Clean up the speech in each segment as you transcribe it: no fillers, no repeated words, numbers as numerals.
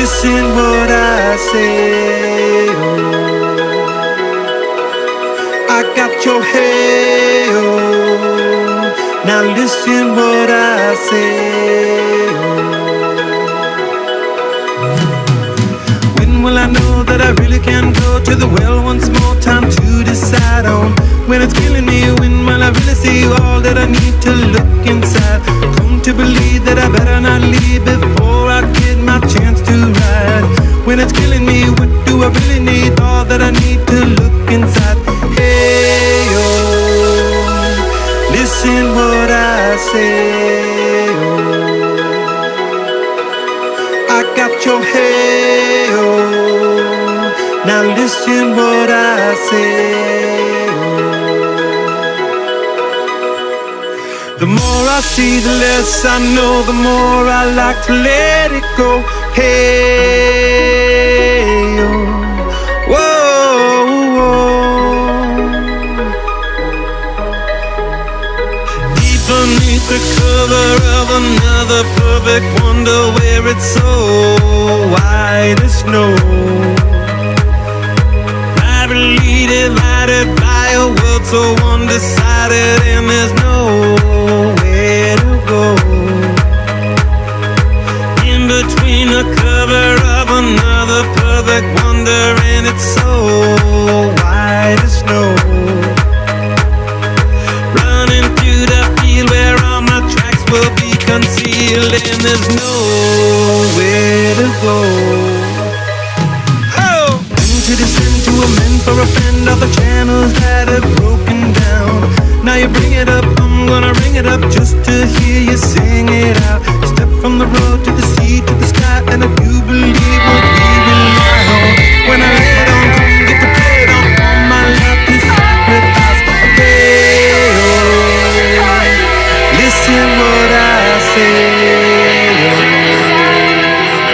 listen what I say. Oh, I got your hey, oh, now listen what I say. Oh, when will I know that I really can go to the well once more? Time to decide on when it's killing me. When will I really see all that I need to look inside? Come to believe that I better not leave before I get my chance to ride. When it's killing me, what do I really need? All that I need to look inside. Hey, oh, listen what I say. Oh, I got your hey, oh, now listen what I say. The more I see, the less I know, the more I like to let it go. Hey, oh, whoa, whoa. Deep beneath the cover of another perfect wonder, where it's so white as snow, privately divided by a world so undecided, and there's nowhere to go. In between the cover of another perfect wonder, and it's so white as snow, running through the field where all my tracks will be concealed, and there's nowhere to go. To descend to a man for a friend of the channels that have broken down. Now you bring it up, I'm gonna ring it up just to hear you sing it out. Step from the road to the sea to the sky, and I do believe what we rely on. When I lay it on, come get to play it on, all my life to sacrifice. Hey, oh, listen what I say. Oh,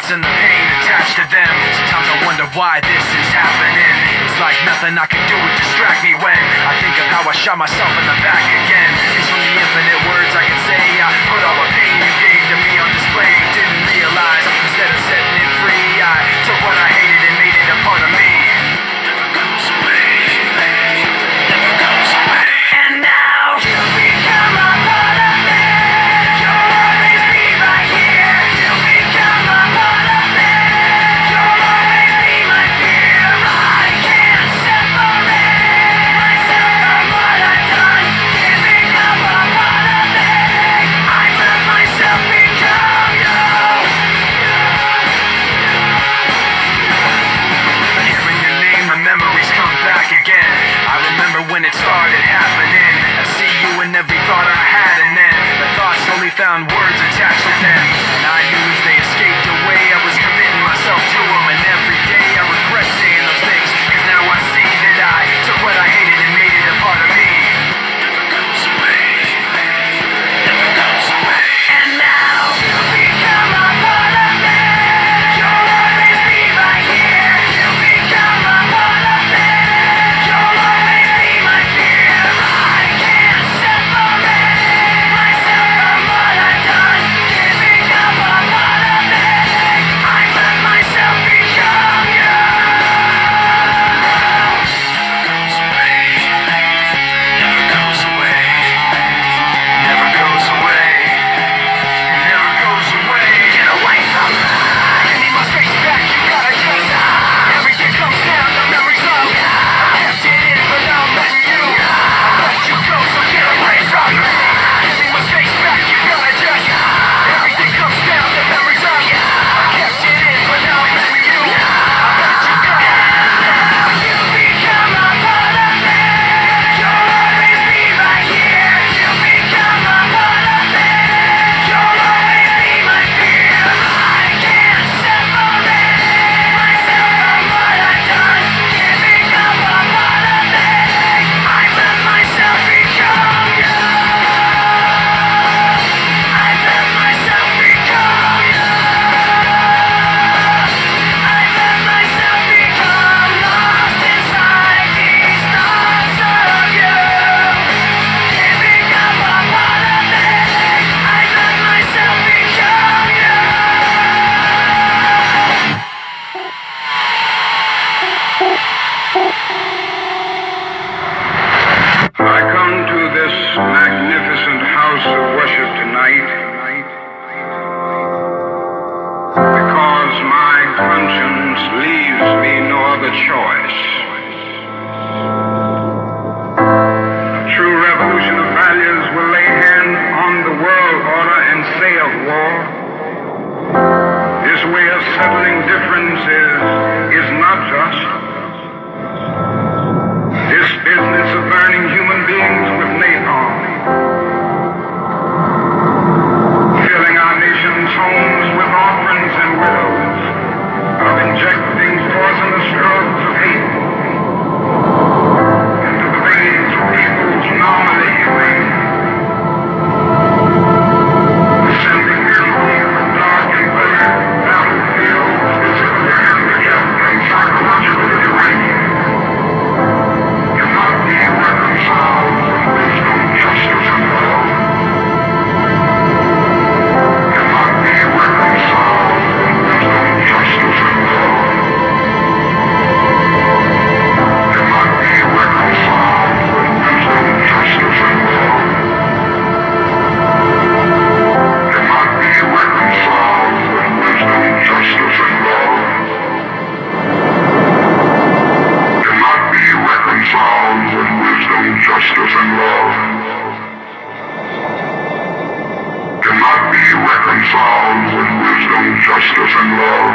loss and the pain attached to them. Sometimes I wonder why this is happening. It's like nothing I can do would distract me when I think of how I shot myself in the back again. It's from the infinite words I can say. I put all the pain you gave to me on display, but didn't realize instead of setting it free, I took what I hated and made it a part of me. Never goes away. Never goes away. And now you become a part of me. You'll always be right here. You become a part of me. You'll always be my fear. I can't separate myself from what I've done. Giving up a part of me. I let myself become you. Hearing your name, the memories come back again. I remember when it started happening. I see you in every thought I had, and then the thoughts slowly found words attached to them. And I knew as they escaped away, I was committing myself to them. And every day I regret saying those things, cause now I see that I took what I hated and made it a part of me. Never goes away. Never goes away. And now you become a part of me. You'll always be right here. You become a part of me. You'll always be my fear. I can't separate myself from what I've done. Giving up a part of me. I let myself become you. Never goes away. Never goes away. Never goes away. Get away from me. Give me my space back. You gotta just everything comes down. The memories of I kept it in, but now I'm letting you. I let you go, so get away from me. Give me my space back. You gotta just everything comes down. The memories of I kept it in, but now I'm letting you. I let you go. You become a part of me. You'll always be right here. You become a part of me. You'll always be my fear. I can't separate myself from what I've done. Giving up a part of me. I let myself become you. I let myself become you. I let myself become lost inside these thoughts of you. Giving up a part of me. I let myself become you. I come to this magnificent house of worship tonight because my conscience leaves me no other choice. A true revolution of values will lay hands on the world order and say of war, this way of settling differences is not just. This business of burning human beings with napalm, filling our nation's homes with orphans and widows, of injecting poisonous drugs of hate into the veins of peoples normally humane, sending them home from dark and bitter battlefields, physically handicapped and psychologically deranged. Cannot be reconciled with wisdom, justice, and love. Cannot be reconciled with wisdom, justice, and love. Cannot be reconciled with wisdom, justice, and love. Cannot be reconciled with wisdom, justice, and love. Cannot be reconciled with wisdom, justice, and love. Cannot be reconciled with wisdom, justice, and love.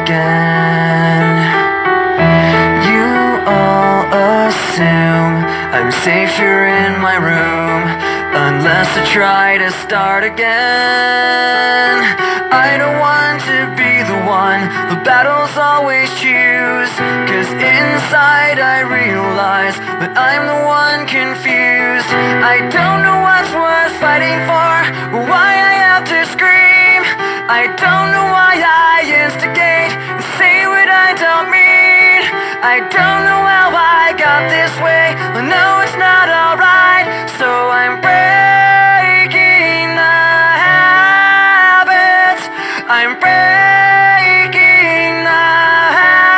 again. You all assume I'm safer in my room, unless I try to start again. I don't want to be the one the battles always choose, 'cause inside I realize that I'm the one confused. I don't know what's worth fighting for, or why I have to scream. I don't know why I instigate and say what I don't mean. I don't know how I got this way, I know it's not alright. So I'm breaking the habits, I'm breaking the habit.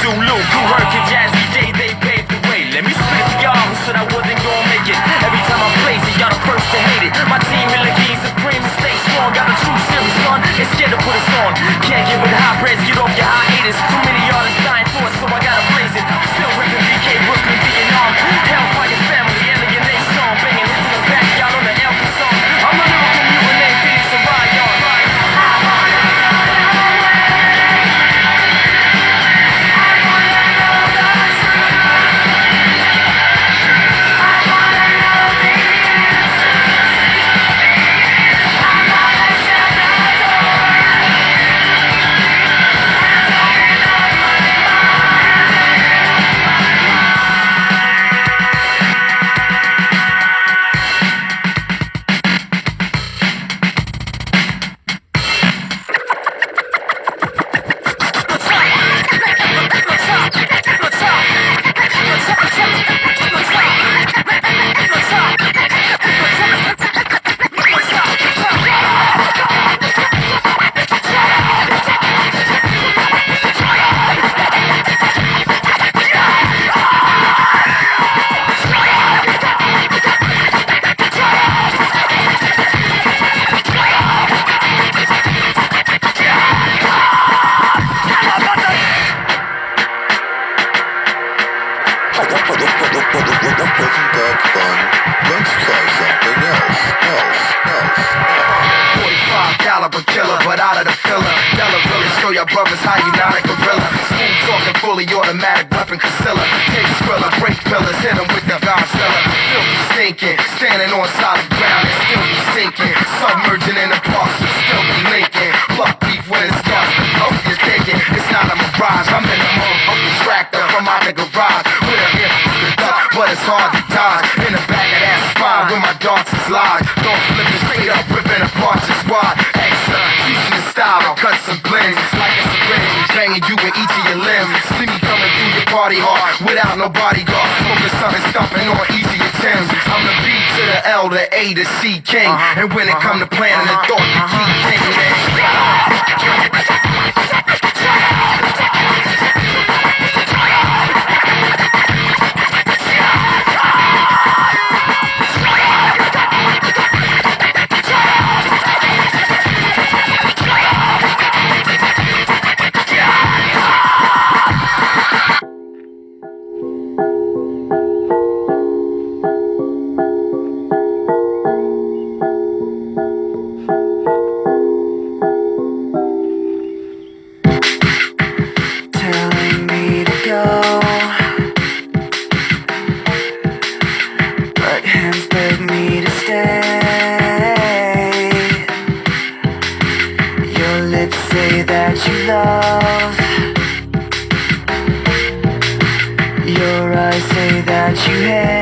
Zulu, Cool Herc and Jazzy J, they paved the way. Let me spit it to y'all who said I wasn't gonna make it. Every time I place it, y'all the first to hate it. My team in the key supreme and stay strong. Got a true serious son, ain't scared to put us on. Can't give it high praise, get off your hiatus. Too many artists dying for us, so I gotta blaze it. Still ripping BK, Brooklyn, Vietnam. Hellfire family, alienate song. Banging hits in the back, y'all on the Elvis song. I'm a lyrical mutant named Phoenix and Ryan. Wasn't that fun? Let's try something else. 45 caliber killer, but out of the filler. Yellow really show your brothers how you not a gorilla. Smooth talking, fully automatic weapon Casilla. Take Skrilla, break pillars, hit them with the Godzilla. Filthy stinking, standing on solid ground and still be sinking. Submerging in the parks and still be linking. Pluck beef when it starts to hope you're thinking. It's not a mirage, I'm in the motherfucking tractor from out the garage. With a hip, but it's hard to dodge. In the back of that spine where my darts is lodged. Don't flip it straight up, ripping apart your squad. Extra, teaching the style, I'll cut some blends. Like a syringe, banging you in each of your limbs. See me coming through your party hard, without no bodyguard. Smoking something, stomping on easy attempts. I'm the B to the L, the A to C king. And when it come to planning the thought, the key king. Telling me to go, but hands beg me to stay. Your lips say that you love, your eyes say that you hate.